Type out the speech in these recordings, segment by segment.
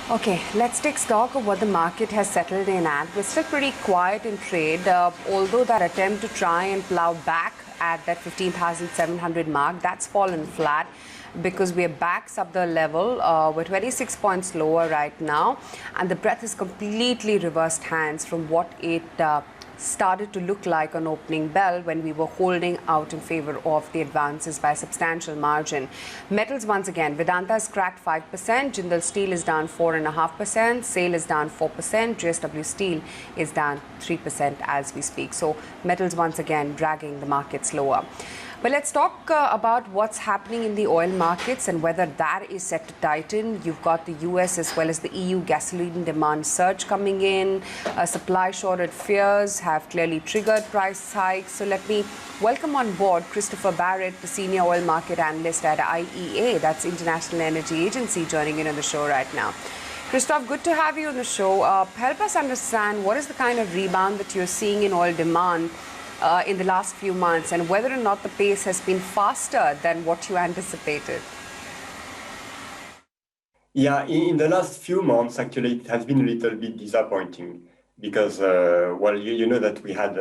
Okay, let's take stock of what the market has settled in at. We're still pretty quiet in trade, although that attempt to try and plow back at that 15,700 mark, that's fallen flat because we're back sub the level. We're 26 points lower right now, and the breadth is completely reversed hands from what it started to look like on opening bell when we were holding out in favor of the advances by a substantial margin. Metals once again, Vedanta has cracked 5%, Jindal Steel is down 4.5%, SAIL is down 4%, JSW Steel is down 3% as we speak. So metals once again dragging the markets lower. But let's talk about what's happening in the oil markets and whether that is set to tighten. You've got the US as well as the EU gasoline demand surge coming in. Supply shortage fears have clearly triggered price hikes. So let me welcome on board Christophe Barret, the senior oil market analyst at IEA, that's International Energy Agency, joining in on the show right now. Christophe, good to have you on the show. Help us understand what is the kind of rebound that you're seeing in oil demand in the last few months, and whether or not the pace has been faster than what you anticipated. Yeah, in the last few months, actually, it has been a little bit disappointing because, you know that we had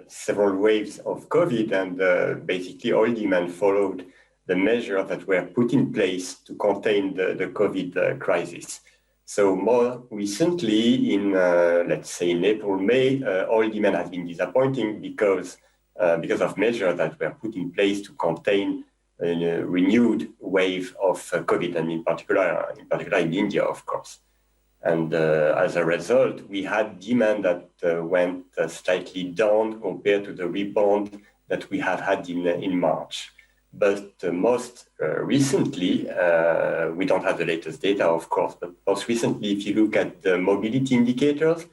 several waves of COVID, and basically oil demand followed the measures that were put in place to contain the COVID crisis. So more recently, let's say in April, May, oil demand has been disappointing because of measures that were put in place to contain a renewed wave of COVID, and in particular in India, of course. And as a result, we had demand that went slightly down compared to the rebound that we have had in March. But most recently, we don't have the latest data, of course, but most recently, if you look at the mobility indicators,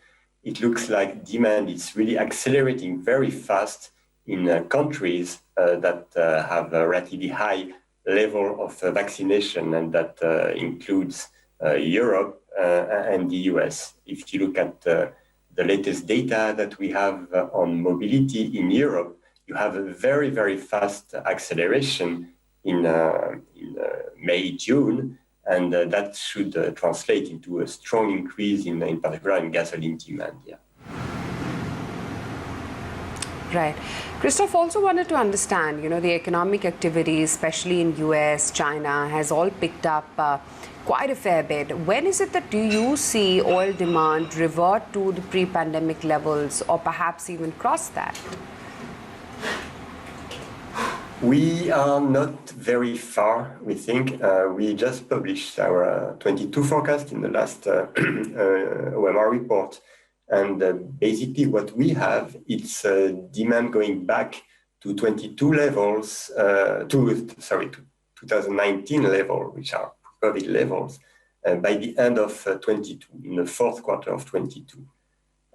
it looks like demand is really accelerating very fast in countries that have a relatively high level of vaccination, and that includes Europe and the US. If you look at the latest data that we have on mobility in Europe, you have a very, very fast acceleration in May, June, and that should translate into a strong increase in particular in gasoline demand. Yeah. Right. Christophe, also wanted to understand, the economic activity, especially in US, China, has all picked up quite a fair bit. When is it that do you see oil demand revert to the pre-pandemic levels, or perhaps even cross that? We are not very far, we think. We just published our 22 forecast in the last OMR report. And basically what we have, it's demand going back to 22 levels, to 2019 level, which are COVID levels, by the end of 22, in the fourth quarter of 22.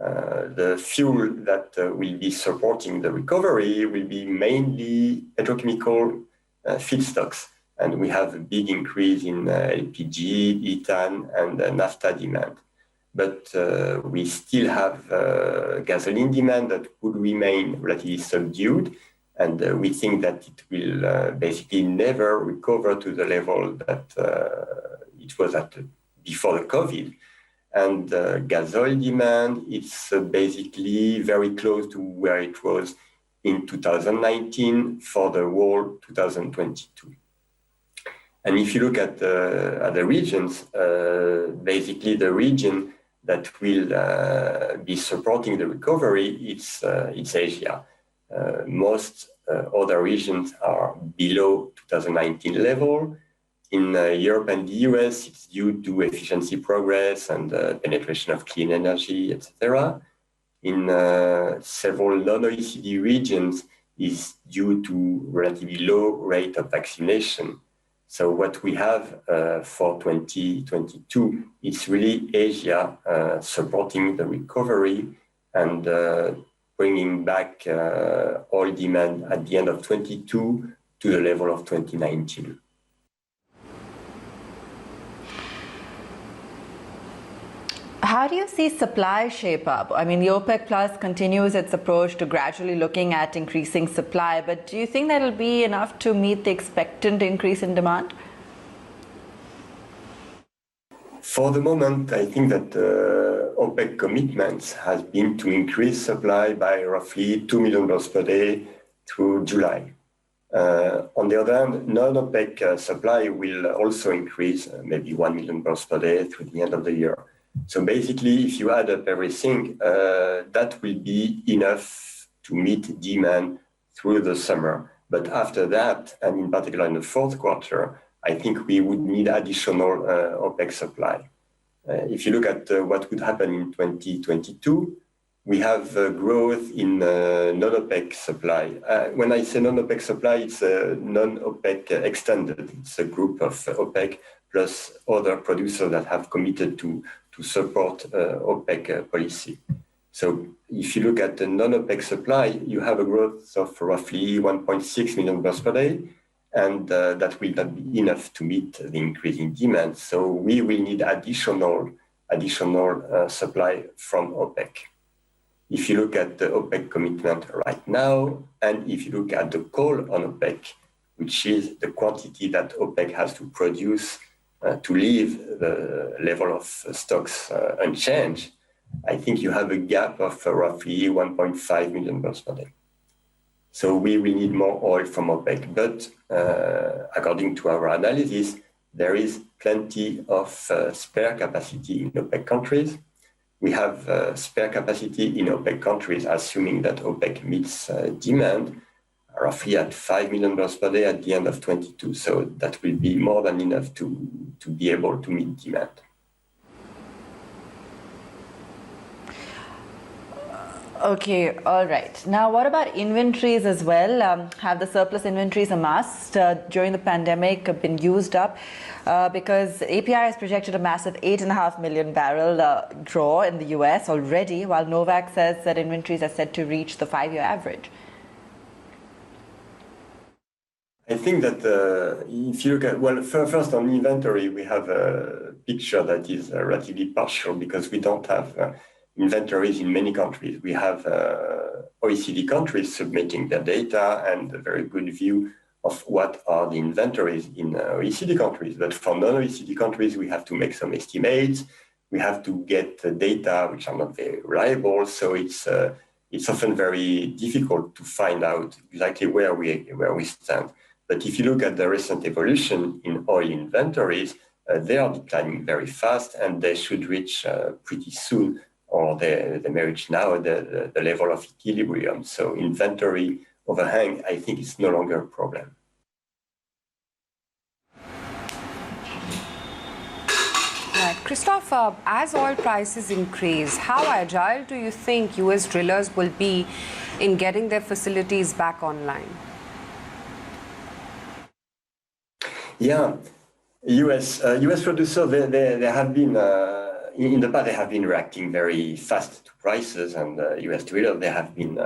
The fuel that will be supporting the recovery will be mainly petrochemical feedstocks. And we have a big increase in LPG, ethane, and naphtha demand. But we still have gasoline demand that would remain relatively subdued. And we think that it will basically never recover to the level that it was at before the COVID. And gasoil demand is basically very close to where it was in 2019 for the whole 2022. And if you look at the regions, basically the region that will be supporting the recovery, it's Asia. Most other regions are below 2019 level. In Europe and the US, it's due to efficiency progress and penetration of clean energy, etc. In several non-OECD regions, is due to relatively low rate of vaccination. So what we have for 2022 is really Asia supporting the recovery and bringing back oil demand at the end of 22 to the level of 2019. How do you see supply shape up? I mean, the OPEC Plus continues its approach to gradually looking at increasing supply, but do you think that'll be enough to meet the expectant increase in demand? For the moment, I think that OPEC commitments has been to increase supply by roughly 2 million barrels per day through July. On the other hand, non-OPEC supply will also increase maybe 1 million barrels per day through the end of the year. So basically, if you add up everything, that will be enough to meet demand through the summer. But after that, and in particular in the fourth quarter, I think we would need additional OPEC supply. If you look at what would happen in 2022, we have growth in non-OPEC supply. When I say non-OPEC supply, it's non-OPEC extended. It's a group of OPEC plus other producers that have committed to support OPEC policy. So if you look at the non-OPEC supply, you have a growth of roughly 1.6 million barrels per day, and that will not be enough to meet the increase in demand. So we will need additional supply from OPEC. If you look at the OPEC commitment right now, and if you look at the call on OPEC, which is the quantity that OPEC has to produce to leave the level of stocks unchanged, I think you have a gap of roughly 1.5 million barrels per day. So we will need more oil from OPEC. But according to our analysis, there is plenty of spare capacity in OPEC countries. We have spare capacity in OPEC countries, assuming that OPEC meets demand, roughly at 5 million barrels per day at the end of 22. So that will be more than enough to be able to meet demand. Okay, all right. Now, what about inventories as well? Have the surplus inventories amassed during the pandemic been used up? Because API has projected a massive 8.5 million barrel draw in the US already, while Novak says that inventories are set to reach the 5-year average. I think that if you look at, well, first on inventory, we have a picture that is relatively partial because we don't have inventories in many countries. We have OECD countries submitting their data and a very good view of what are the inventories in OECD countries. But for non-OECD countries, we have to make some estimates. We have to get data which are not very reliable. So it's often very difficult to find out exactly where we stand. But if you look at the recent evolution in oil inventories, they are declining very fast, and they should reach pretty soon, or they may reach now the level of equilibrium. So inventory overhang, I think, is no longer a problem. Right. Christophe, as oil prices increase, how agile do you think US drillers will be in getting their facilities back online? Yeah, US producers, they have been, in the past, they have been reacting very fast to prices, and US drillers, they have been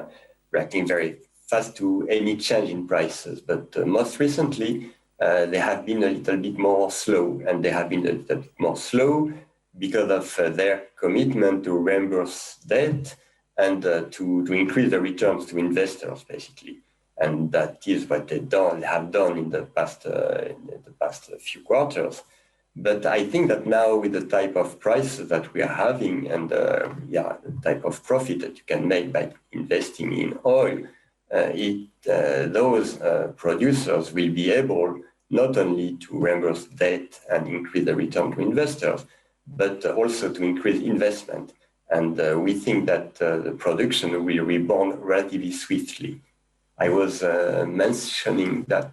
reacting very fast to any change in prices. But most recently, they have been a little bit more slow, and they have been a little bit more slow because of their commitment to reimburse debt and to increase the returns to investors, basically. And that is what they have done in the past few quarters. But I think that now, with the type of prices that we are having and the type of profit that you can make by investing in oil, those producers will be able not only to reimburse debt and increase the return to investors, but also to increase investment. And we think that the production will rebound relatively swiftly. I was mentioning that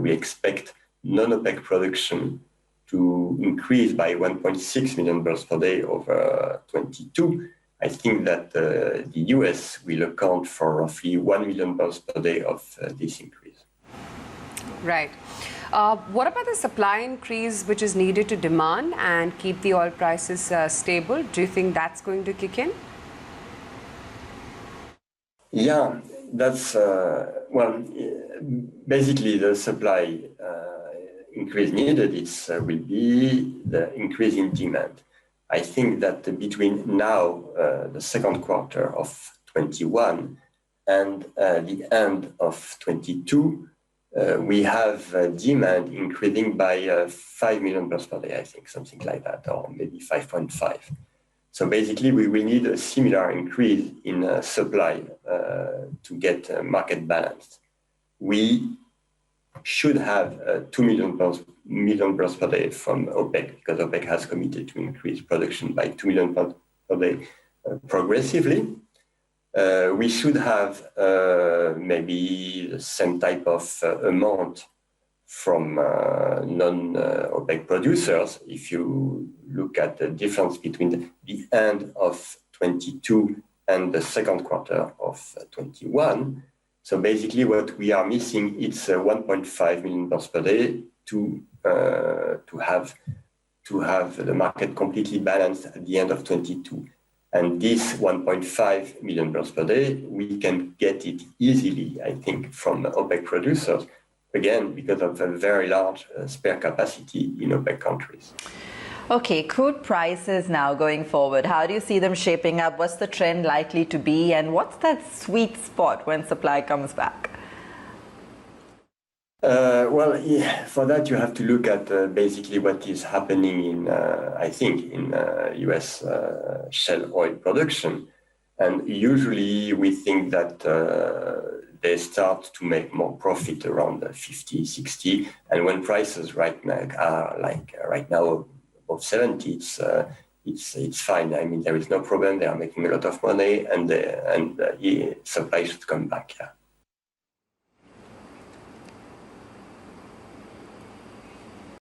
we expect non-OPEC production to increase by 1.6 million barrels per day over 22. I think that the US will account for roughly 1 million barrels per day of this increase. Right. What about the supply increase which is needed to demand and keep the oil prices stable? Do you think that's going to kick in? Yeah, that's, basically the supply increase needed will be the increase in demand. I think that between now, the second quarter of 21 and the end of 22, we have demand increasing by 5 million barrels per day, I think, something like that, or maybe 5.5. So basically, we will need a similar increase in supply to get market balanced. We should have 2 million barrels per day from OPEC, because OPEC has committed to increase production by 2 million barrels per day progressively. We should have maybe the same type of amount from non-OPEC producers. If you look at the difference between the end of 22 and the second quarter of 21. So basically what we are missing is 1.5 million barrels per day to have the market completely balanced at the end of 22. And this 1.5 million barrels per day, we can get it easily, I think, from OPEC producers, again, because of a very large spare capacity in OPEC countries. Okay, crude prices now going forward, how do you see them shaping up? What's the trend likely to be? And what's that sweet spot when supply comes back? For that, you have to look at basically what is happening in, I think, in US shale oil production. And usually we think that they start to make more profit around 50, 60. And when prices right now above 70, it's fine. I mean, there is no problem. They are making a lot of money, and supply should come back. Yeah.